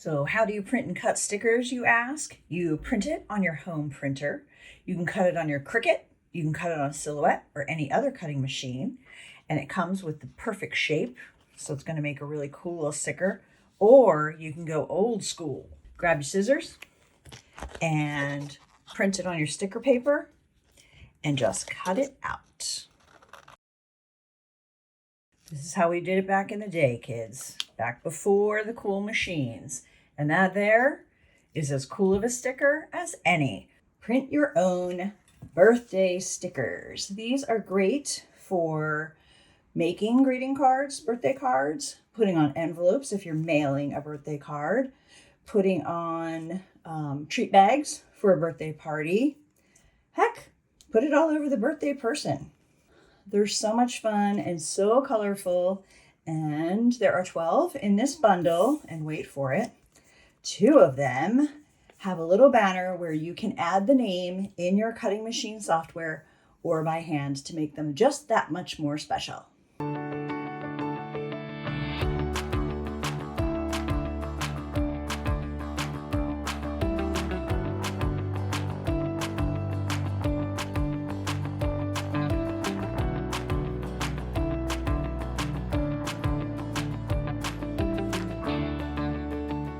So how do you print and cut stickers, you ask? You print it on your home printer. You can cut it on your Cricut. You can cut it on a Silhouette or any other cutting machine. And it comes with the perfect shape. So it's going to make a really cool little sticker. Or you can go old school. Grab your scissors and print it on your sticker paper and just cut it out. This is how we did it back in the day, kids. Back before the cool machines. And that there is as cool of a sticker as any. Print your own birthday stickers. These are great for making greeting cards, birthday cards, putting on envelopes if you're mailing a birthday card, putting on treat bags for a birthday party. Heck, put it all over the birthday person. They're so much fun and so colorful. And there are 12 in this bundle. And wait for it. 2 of them have a little banner where you can add the name in your cutting machine software or by hand to make them just that much more special.